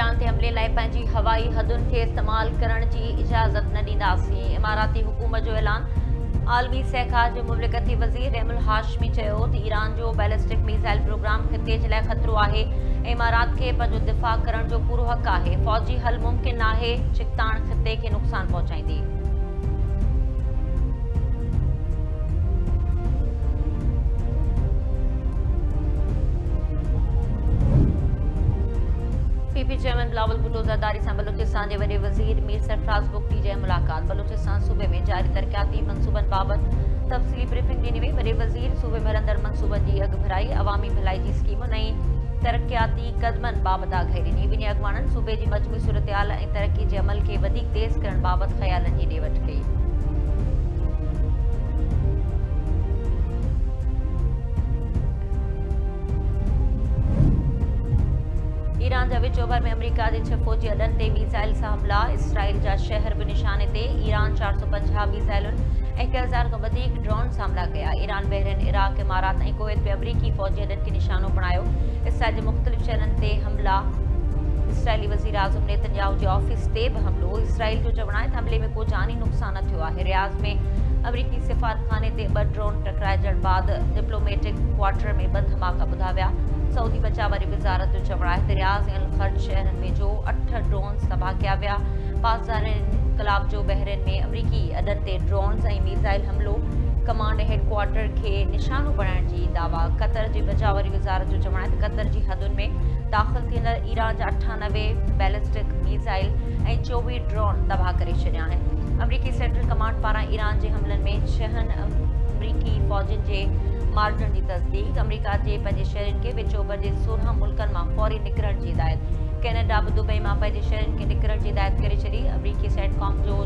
Iran ते हमले लाइ पंहिंजी हवाई हदुनि खे इस्तेमाल करण जी इजाज़त न ॾींदासीं। इमाराती हुकूमत जो ऐलान। आलमी सहकार जे मुमलिकती वज़ीर रहमुल हाशमी चयो त ईरान जो बैलिस्टिक मिसाइल प्रोग्राम ख़िते जे लाइ ख़तरो आहे ऐं इमारात खे पंहिंजो दिफ़ा करण जो पूरो हक़ आहे। फ़ौजी हल मुमकिन नाहे, चिकताण ख़िते खे नुक़सान पहुचाईंदी। पीपी चेयरमैन बिलावल भुट्टो ज़रदारी सां बलूचिस्तान जे वॾे वज़ीर मीर सरफराज़ बुगटी जी मुलाक़ात। बलूचिस्तान सूबे में जारी तरक़ियाती मंसूबनि बाबति तफ़सीली ब्रीफिंग ॾिनी वई। वॾे वज़ीर सूबे में हलंदड़ मंसूबनि जी अॻुभराई, अवामी भलाई जी स्कीमुनि ऐं तरक़ियाती क़दमनि बाबति आगाही ॾिनी। ॿिन्ही अॻुवाणनि सूबे जी मजमूई सूरतहाल ऐं तरक़ी जे अमल खे वधीक तेज़ करण बाबति ख़्यालनि जी ॾे वठि कई। ईरान जा विच ओभर में अमरीका जे 6 फ़ौजी अॾनि ते मिसाइल सां हमला। इसराइल जा शहर बि निशाने ते। ईरान 450 मिसाइलुनि ऐं 1000 खां वधीक ड्रोन सां हमला कया। ईरान, बहरीन, इराक, इमारात ऐं कुवैत में अमरीकी फ़ौजी अॾनि खे निशानो बणायो। इसराइल जे मुख़्तलिफ़ शहरनि ते हमला। इसराइली वज़ीर आज़म नेतन्याहू जे ऑफिस ते बि हमलो। इसराइल जो चवणु आहे त हमले में को जानी नुक़सान न थियो आहे। रियाज़ में अमरीकी सिफ़ारतखाने ते 2 ड्रोन टकराइजण बाद डिप्लोमेटिक क्वार्टर में 2 धमाका ॿुधा विया। सऊदी बचाव वारी वज़ारत जो चवणु आहे त रियाज़ ऐं अलखर्ज शहरनि में जो 8 ड्रोन्स तबाह कया विया। पाकिस्तान इनक़लाब जो बहरीन में अमरीकी अॾनि ते ड्रोन्स ऐं मिसाइल हमलो। कमांड हेडक्वार्टर खे निशानो बणाइण जी दावा। कतर जी बचाव वारी वज़ारत जो चवणु आहे त कतर जी हदुनि में दाख़िल थींदड़ ईरान जा 98 बैलिस्टिक मिसाइल ऐं 24 ड्रोन तबाह करे छॾिया आहिनि। अमरीकी सेंट्रल कमांड पारां ईरान जे हमलनि में 6 अमरीकी फ़ौजियुनि जे मारिजण जी तस्दीक। अमरीका जे पंहिंजे शहरनि खे विच ओभर जे 16 मुल्कनि मां फ़ौरी निकिरण जी हिदायत। कैनेडा बि दुबई मां पंहिंजे शहरनि खे निकिरण जी हिदायत करे छॾी। अमरीकी सेंटकॉम जो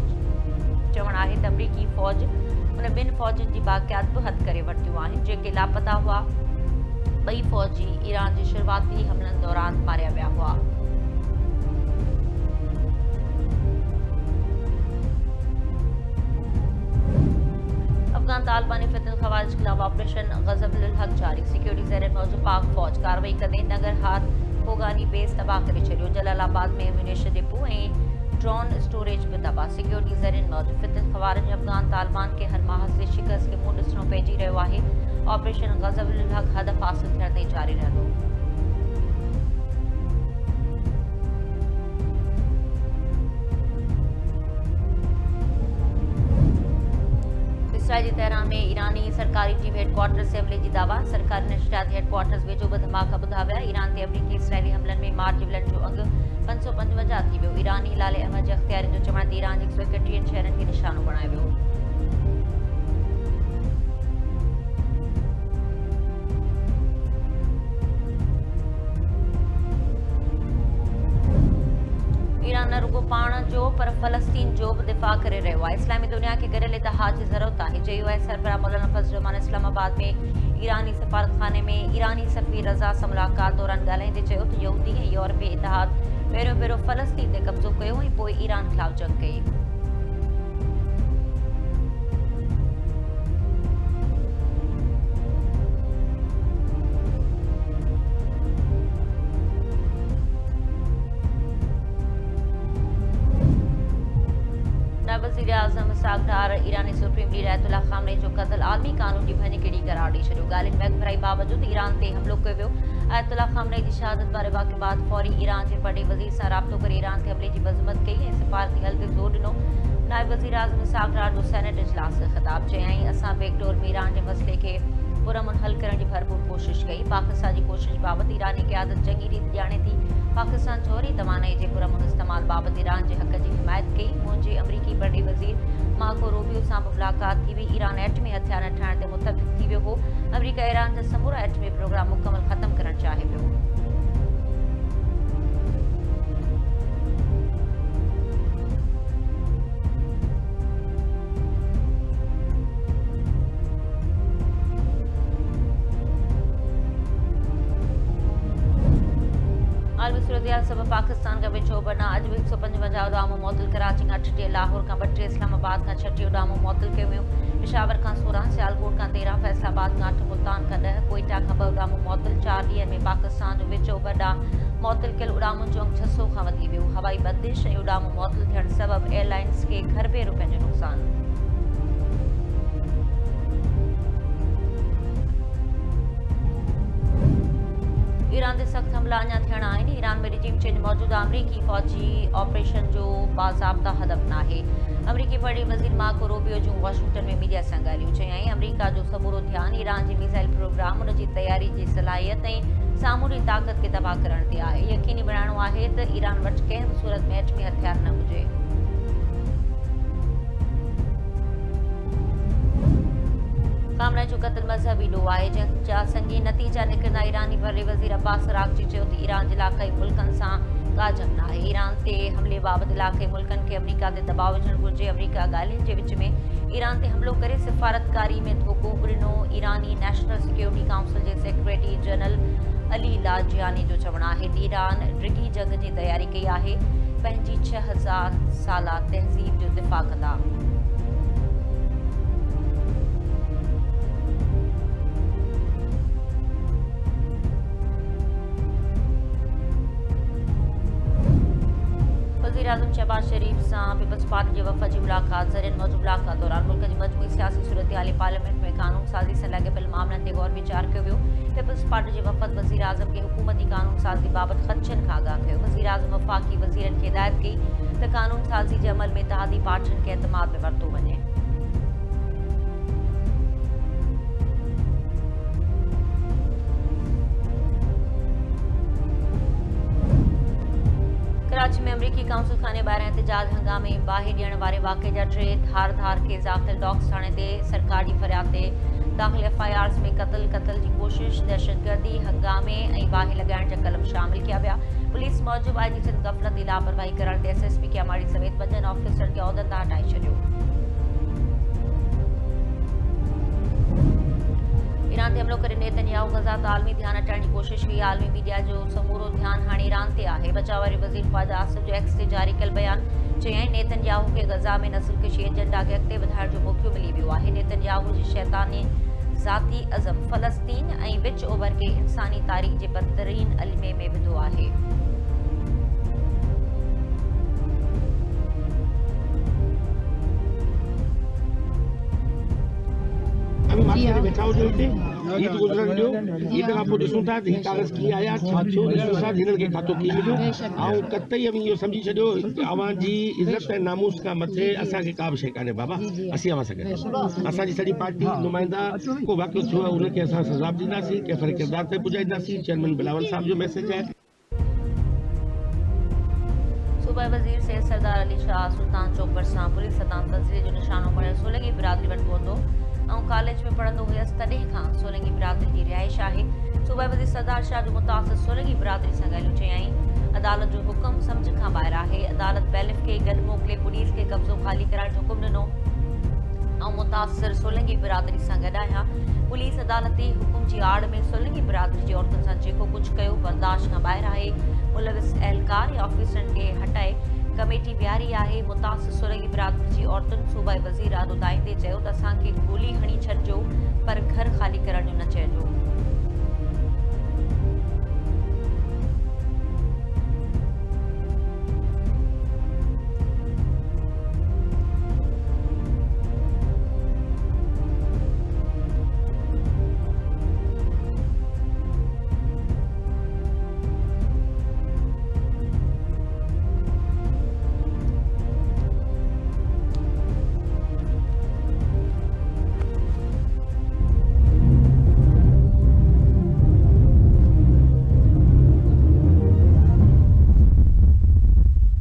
चवणु आहे त अमरीकी फ़ौज उन 2 फ़ौजियुनि जी बाक़ियात बि हथु करे वरितियूं आहिनि जेके लापता हुआ। 2 फ़ौजी ईरान जे शुरूआती हमलनि दौरान मारिया विया हुआ। अफ़गान तालिबानी फितन ख़वारिज ख़िलाफ़ ऑपरेशन ग़ज़ब उल हक़ जारी। सिक्योरिटी ज़रिए मौजूद पाक फ़ौज कार्रवाई कंदे नंगरहार होगानी बेस तबाह करे छॾियो। जलालाबाद में एम्यूनेशन डिपो ऐं ड्रोन स्टोरेज बि तबाह। सिक्योरिटी ज़रिए मौजूद फितन ख़वारिज अफ़गान तालिबान खे हर महाज़ शिकस्त खे मुंहुं ॾिसणो पइजी रहियो आहे। ऑपरेशन ग़ज़ब उल हक़ हदफ़ हासिल थियण ताईं जारी रहंदो। इसराइल जे तेहरान में ईरानी सरकारी टीवी हेडक्वार्टर्स से हमले जी दावा। सरकारी नशियाती हेडक्वार्टर्स वेझो 2 धमाका ॿुधा विया। ईरान ते अमरीकी इसराइली हमलनि में मारिजी विलनि जो अंगु 555 थी वियो। ईरानी लाले अहमद जे अख़्तियारियुनि जो चवणु आहे त ईरान जे 131 शहरनि खे निशानो बणायो वियो। ईरान न रुगो पाण जो पर फ़लस्तीन जो बि दिफ़ा करे रहियो आहे। इस्लामी दुनिया खे गॾियल इतिहाद जी ज़रूरत आहे। JUI सरबराह मौलाना फज़लुर रहमान इस्लामाबाद में ईरानी सफ़ारतखाने में ईरानी सफ़ीर रज़ा सां मुलाक़ात दौरान ॻाल्हाईंदे चयो त यहूदी ऐं यूरोपी इतिहाद पहिरियों भेरो फ़लस्तीन ते कब्ज़ो कयो ऐं पोइ ईरान ख़िलाफ़ जंग कई। वज़ीर आज़म इसहाक़ डार ईरानी सुप्रीम लीडर अयतुल्ला ख़ामनेई जो क़त्ल आलमी क़ानून जी भञकिड़ी करार ॾेई छॾियो। ॻाल्हियुनि में अॻुभराई बावजूदि ईरान ते हमलो कयो वियो। अयतुल्ला ख़ामनेई जी शहादत वारे वाक़े बाद फौरी ईरान जे वॾे वज़ीर सां राब्तो करे ईरान ते हमले जी मज़म्मत कई ऐं सिफ़ारती हल ते ज़ोर ॾिनो। नाइब वज़ीर आज़म इसहाक़ डार जो सेनेट इजलास ख़िताब चयाईं असां बेकडोर में ईरान जे मसइले खे पुरअमन हल करण जी भरपूर कोशिश कई। पाकिस्तान जी कोशिश बाबति ईरानी क़यादत जंगी रीति ॼाणे थी। पाकिस्तान जौहरी तवानाई जे पुरअमन इस्तेमाल बाबति ईरान जे हक़ जी हिमायत कई। मुंहिंजे अमरीकी वॾे वज़ीर मार्को रूबियो सां बि मुलाक़ात थी हुई। ईरान एटमी हथियार न ठाहिण ते मुतफ़िक़ थी वियो हो। अमरीका ईरान जा समूरा एटमी प्रोग्राम मुकमल ख़तमु करणु चाहे पियो। आलमी सूरत सूरतयाल सबब पाकिस्तान का विच ओभरना अॼु बि 155 उॾामूं मुअतल कराची खां 38 लाहौर खां 32 इस्लामाबाद खां 36 उॾामूं मुअतल कयूं वियूं पेशावर खां 16 सियालकोट खां 13 फैसलाबाद खां 8 मुल्तान खां 10 कोयटा खां 2 उॾामूं मुअतल 4 ॾींहनि में पाकिस्तान जो विच ओभर ॾांहुं मुअतल कयल उॾामुनि जो अंक 600 खां वधी वियो हवाई बंदिश ऐं उॾामूं मुअतल थियण सबब एयरलाइंस खे खरबे रुपयनि जो नुक़सान। ईरान ते सख़्त हमला अञा थियणा आहिनि। ईरान में रिजीम चेंज मौजूदा अमरीकी फ़ौजी ऑपरेशन जो बाज़ाब्ता हदफ़ नाहे। अमरीकी बड़ी वज़ीर मार्को रूबियो जूं वॉशिंगटन में मीडिया सां ॻाल्हियूं चयाईं अमरीका जो समूरो ध्यानु ईरान जी मिसाइल प्रोग्राम उन जी तयारी जी सलाहियत ऐं सामूंडी ताक़त खे तबाह करण ते आहे। यकीनी बणाइणो आहे त ईरान वटि कंहिं बि सूरत में एटमी हथियार न हुजे। कामरा जो क़त्ल मज़हबी ॾोह आहे जंहिंजा संगीन नतीजा निकिरंदा। ईरानी बरे वज़ीर अब्बास अराग़ची चयो त ईरान जे इलाक़ाई मुल्कनि सां का जंग नाहे। ईरान ते हमले बाबति इलाक़ाई मुल्कनि खे अमरीका ते दबाउ विझणु घुरिजे। अमरीका ॻाल्हियुनि जे विच में ईरान ते हमलो करे सिफ़ारतकारी में धोखो ॾिनो। ईरानी नेशनल सिक्योरिटी काउंसिल जे सेक्रेटरी जनरल अली लाजियानी जो चवणु आहे त ईरान डिघी जंग जी तयारी कई आहे पंहिंजी 6000 साला तहज़ीब जो दिफ़ा कंदा। वज़ीर-ए-आज़म शहबाज शरीफ सां पीपल्स पार्टी जे वफ़द जी मुलाक़ात ज़रियनि मौजूद मुलाक़ात दौरान मुल्क जी मजमूई सियासी सूरतहाल पार्लियामेंट में कानून साज़ी सां लाॻापियल मामलनि ते गौर वीचार कयो वियो। पीपल्स पार्टी जे वफ़द वज़ीर-ए-आज़म खे हुकूमती कानून साज़ी बाबति ख़दशनि खां आगाह कयो। वज़ीर-ए-आज़म वफ़ाक़ी वज़ीरनि खे हिदायत कई त कानून साज़ी जे अमल में इत्तेहादी पार्टियुनि खे एतमाद में वरितो वञे। कराची में अमरीकी काउंसिल खाने ॿाहिरां एहतजाज हंगामे बाहि ॾियण वारे वाक़े जा 3 धार केस दाख़िल। डॉक्स थाणे ते सरकार जी फरियाद ते दाख़िल FIRs में क़त्ल जी कोशिश दहशतगर्दी हंगामे ऐं बाहि लॻाइण जा कलम शामिल किया विया। पुलिस मूजिबि आई जी सिंध ग़फ़लत जी लापरवाही करण ते SSP क्यामाड़ी समेत 5 ऑफिसरनि खे उहिदनि तां हटाए छॾियो। ईरान ते हमलो करे नेतन्याहू ग़ज़ा त आलमी ध्यानु हटाइण जी कोशिश कई। आलमी मीडिया जो समूरो ध्यानु हाणे ईरान ते आहे। बचाव वारे वज़ीर ख़्वाजा आसिफ जो एक्स ते जारी कयल बयान चयाईं नेतन्याहू खे ग़ज़ा में नस्लकशी एजेंडा खे अॻिते वधाइण जो मौक़ो मिली वियो आहे। नेतन्याहू जी शैतानी ज़ाती अज़म फ़लस्तीन ऐं विच ओभर खे इंसानी तारीख़ जे बदतरीन अलमे में विधो आहे। अभी बात करे बैठा हुजे हुते ईद गुज़रण ॾियो ईद खां पोइ ॾिसूं था ही कागज़ कीअं आया छा थियो ॾिसूं था हिननि खे खातो कीअं मिलियो ऐं कतई अमी इहो सम्झी छॾियो अवां जी इज़त ऐं नामूस खां मथे असांखे का बि शइ कान्हे बाबा असीं अवां सां गॾु असांजी सॼी पार्टी नुमाइंदा को वाक़ियो थियो आहे उनखे असां सज़ा बि ॾींदासीं कैफ़र किरदार ते पुॼाईंदासीं। चेयरमैन बिलावल साहब जो मैसेज आहे। सूबाई वज़ीर सैयद सरदार अली शाह सुल्तान चौक भरिसां पुलिस हथां तज़किरे जो निशानो बणियल सोलंगी बिरादरी वटि पहुतो ऐं कॉलेज में पढ़ंदो हुयसि तॾहिं खां सोलंगी बिरादरी जी रिहाइश आहे। सूबाई वज़ीर सरदार शाह जो मुतासिर सोलंगी बिरादरी सां ॻाल्हियूं चयाईं अदालत जो हुकुम सम्झ खां ॿाहिरि आहे। अदालत बैलिफ खे गॾु मोकिले पुलिस खे कब्ज़ो ख़ाली कराइण जो हुकुम ॾिनो ऐं मुतासिर सोलंगी बिरादरी सां गॾु आहियां। पुलिस अदालती हुकुम जी आड़ में सोलंगी बिरादरी जी औरतुनि सां जेको कुझु कयो बर्दाश्त खां ॿाहिरि आहे। मुलविस एहलकार या ऑफिसरनि खे हटाए कमेटी विहारी आहे। मुतासिर सोलंगी बिरादरी जी औरतुनि सूबाई वज़ीर ॾाढो दाईंदे चयो त असांखे गोली हणी छॾिजो पर घर ख़ाली करण जो न चइजो।